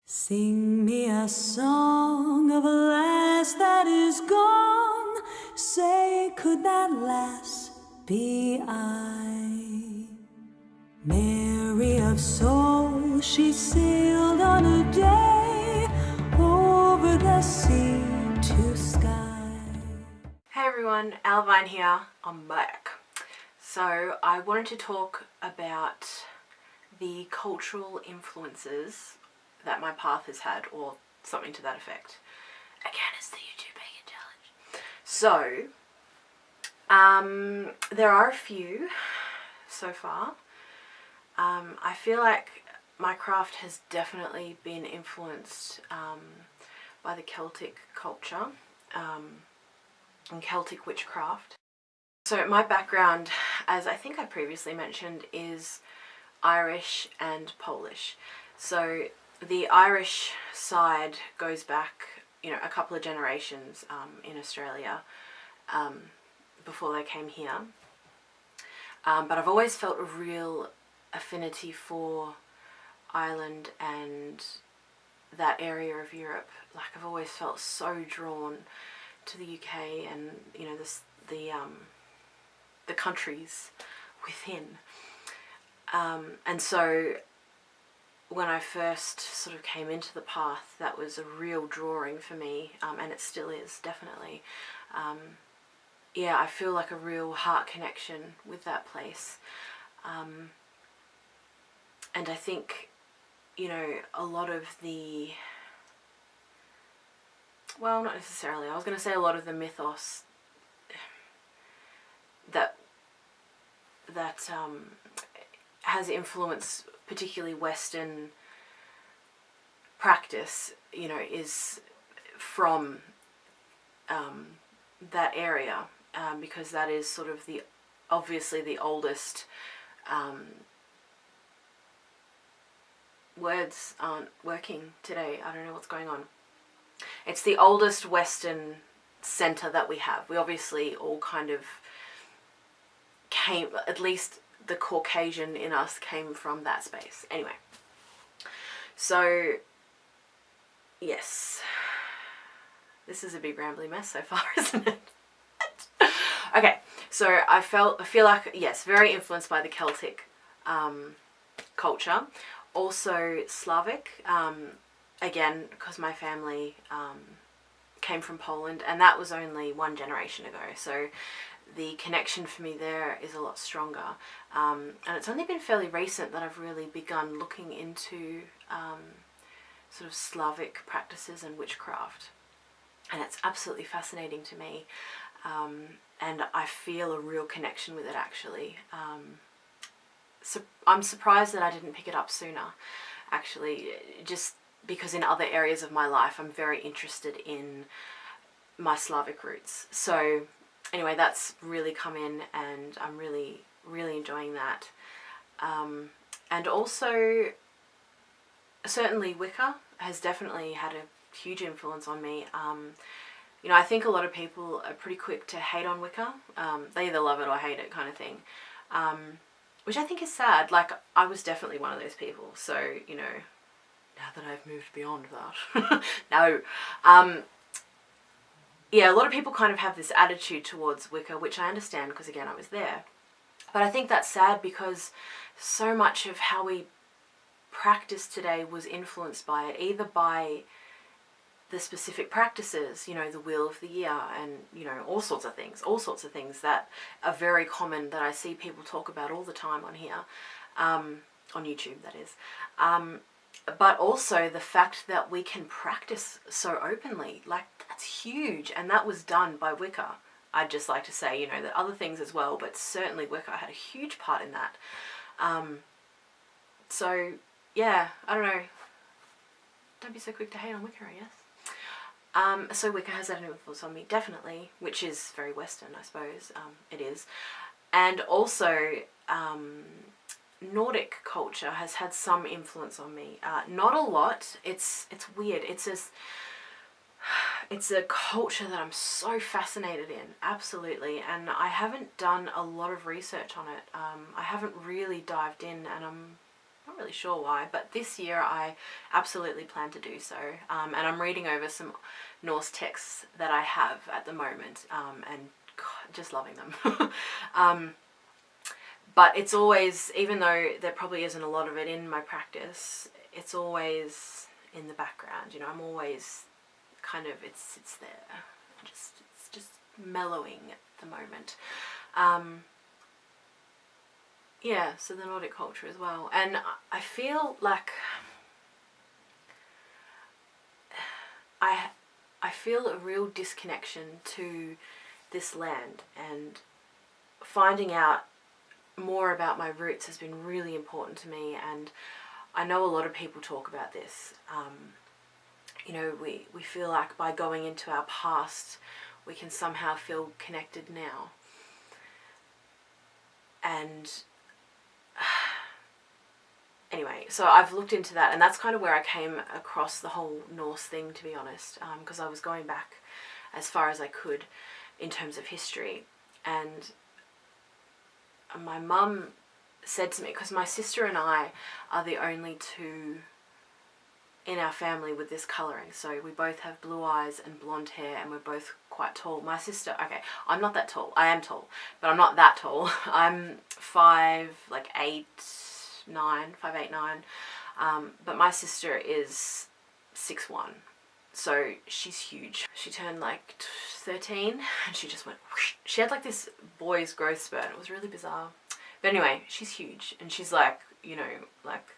Sing me a song of a lass that is gone. Say, could that lass be I? Mary of soul, she sailed on a day over the sea to sky. Hey everyone, Alvine here. I'm back. So I wanted to talk about the cultural influences that my path has had, or something to that effect. Again, it's the YouTube Bacon Challenge. So, there are a few so far. I feel like my craft has definitely been influenced by the Celtic culture and Celtic witchcraft. So my background, as I think I previously mentioned, is Irish and Polish. So the Irish side goes back, a couple of generations in Australia before they came here. But I've always felt a real affinity for Ireland and that area of Europe. Like, I've always felt so drawn to the UK and the countries within. And so when I first sort of came into the path, that was a real drawing for me, and it still is, definitely. I feel like a real heart connection with that place. And I think, a lot of the, well, not necessarily, I was going to say a lot of the mythos that has influenced particularly Western practice, is from that area, because that is sort of obviously the oldest. Words aren't working today. I don't know what's going on. It's the oldest Western centre that we have. We obviously all kind of came, at least the Caucasian in us came from that space. Anyway, so yes, this is a big rambly mess so far, isn't it? Okay, so I feel like, yes, very influenced by the Celtic culture, also Slavic, again, because my family came from Poland, and that was only one generation ago, so the connection for me there is a lot stronger. And it's only been fairly recent that I've really begun looking into sort of Slavic practices and witchcraft. And it's absolutely fascinating to me. And I feel a real connection with it, actually. So I'm surprised that I didn't pick it up sooner, actually, just because in other areas of my life I'm very interested in my Slavic roots. So anyway, that's really come in, and I'm really, really enjoying that. And also, certainly Wicca has definitely had a huge influence on me. I think a lot of people are pretty quick to hate on Wicca. They either love it or hate it, kind of thing. Which I think is sad. Like, I was definitely one of those people. So, now that I've moved beyond that. No. A lot of people kind of have this attitude towards Wicca, which I understand because, again, I was there. But I think that's sad because so much of how we practice today was influenced by it, either by the specific practices, the wheel of the year, and, all sorts of things that are very common, that I see people talk about all the time on here, on YouTube, that is. But also the fact that we can practice so openly, like, that's huge, and that was done by Wicca. I'd just like to say, that other things as well, but certainly Wicca had a huge part in that. So, yeah, I don't know. Don't be so quick to hate on Wicca, I guess. So Wicca has had an influence on me, definitely, which is very Western, I suppose. It is. And also, Nordic culture has had some influence on me. Not a lot. It's weird. It's a culture that I'm so fascinated in, absolutely. And I haven't done a lot of research on it. I haven't really dived in, and I'm Not really sure why, but this year I absolutely plan to do so. And I'm reading over some Norse texts that I have at the moment, and God, just loving them. But it's always, even though there probably isn't a lot of it in my practice, it's always in the background. You know, I'm always kind of, it's there. It's just mellowing at the moment. Yeah, so the Nordic culture as well. And I feel like I feel a real disconnection to this land, and finding out more about my roots has been really important to me. And I know a lot of people talk about this. You know, we feel like by going into our past, we can somehow feel connected now. And anyway, so I've looked into that, and that's kind of where I came across the whole Norse thing, to be honest, because I was going back as far as I could in terms of history. And my mum said to me, because my sister and I are the only two in our family with this colouring, so we both have blue eyes and blonde hair, and we're both quite tall. My sister, okay, I'm not that tall. I am tall, but I'm not that tall. I'm 5'8", 5'9". But my sister is 6'1", so she's huge. She turned like 13, and she just went whoosh. She had like this boy's growth spurt. It was really bizarre. But anyway, she's huge, and she's like, you know, like,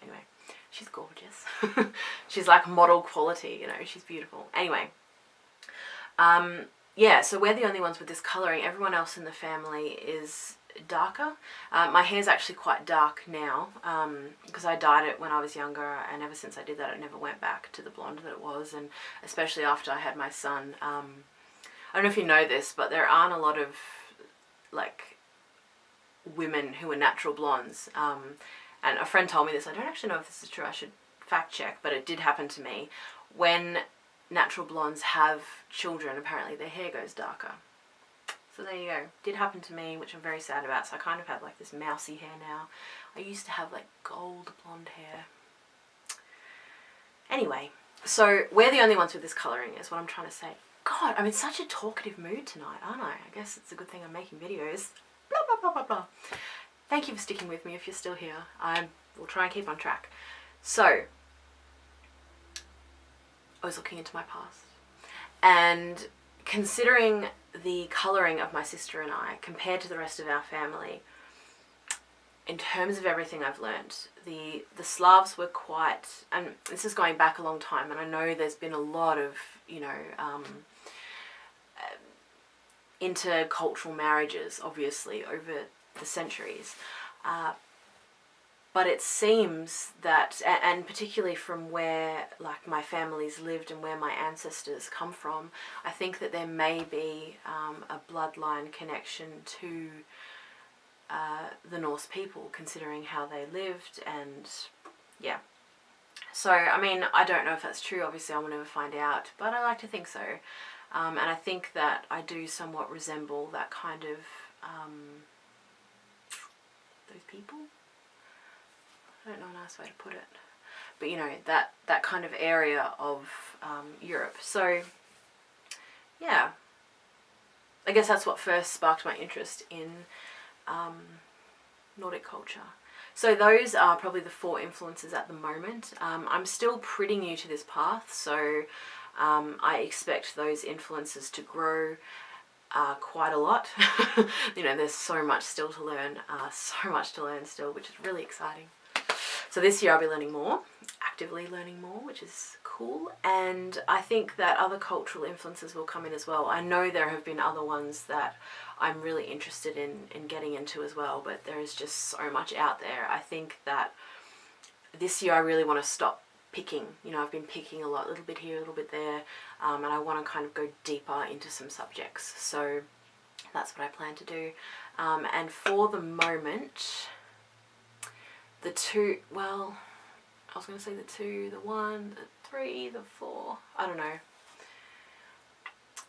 anyway, she's gorgeous. She's like model quality, you know, she's beautiful. Anyway, yeah, so we're the only ones with this colouring. Everyone else in the family is darker. My hair's actually quite dark now, because I dyed it when I was younger, and ever since I did that, it never went back to the blonde that it was. And especially after I had my son, I don't know if you know this, but there aren't a lot of like women who are natural blondes. And a friend told me this. I don't actually know if this is true. I should fact check, but it did happen to me. When natural blondes have children, apparently their hair goes darker. So there you go. Did happen to me, which I'm very sad about. So I kind of have like this mousy hair now. I used to have like gold blonde hair. Anyway, so we're the only ones with this colouring, is what I'm trying to say. God, I'm in such a talkative mood tonight, aren't I? I guess it's a good thing I'm making videos. Blah, blah, blah, blah, blah. Thank you for sticking with me if you're still here. I will try and keep on track. So, I was looking into my past, and considering the colouring of my sister and I compared to the rest of our family, in terms of everything I've learnt, the Slavs were quite, and this is going back a long time, and I know there's been a lot of, you know, intercultural marriages, obviously, over the centuries. But it seems that, and particularly from where like my family's lived and where my ancestors come from, I think that there may be a bloodline connection to the Norse people, considering how they lived. And yeah, so I mean, I don't know if that's true. Obviously I will never find out, but I like to think so. And I think that I do somewhat resemble that kind of those people. I don't know a nice way to put it, but you know, that kind of area of Europe. So yeah, I guess that's what first sparked my interest in Nordic culture. So those are probably the 4 influences at the moment. I'm still pretty new to this path, so I expect those influences to grow quite a lot. You know, there's so much still to learn, still, which is really exciting. So this year I'll be learning more, actively learning more, which is cool. And I think that other cultural influences will come in as well. I know there have been other ones that I'm really interested in getting into as well, but there is just so much out there. I think that this year I really want to stop picking. You know, I've been picking a lot, a little bit here, a little bit there, and I want to kind of go deeper into some subjects. So that's what I plan to do. And for the moment, the 2, well, I was going to say the 2, the 1, the 3, the 4, I don't know.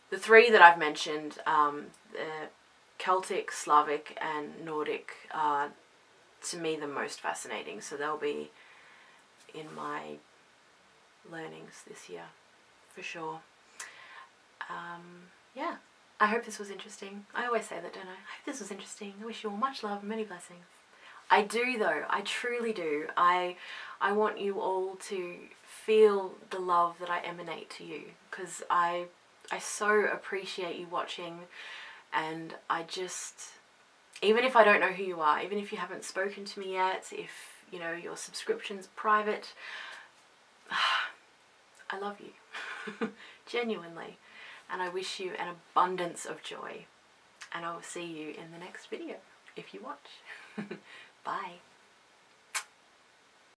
The 3 that I've mentioned, the Celtic, Slavic and Nordic, are to me the most fascinating. So they'll be in my learnings this year for sure. Yeah, I hope this was interesting. I always say that, don't I? I hope this was interesting. I wish you all much love and many blessings. I do though, I truly do. I want you all to feel the love that I emanate to you, because I so appreciate you watching, and I just, even if I don't know who you are, even if you haven't spoken to me yet, if you know your subscription's private, I love you genuinely, and I wish you an abundance of joy, and I will see you in the next video if you watch. Bye.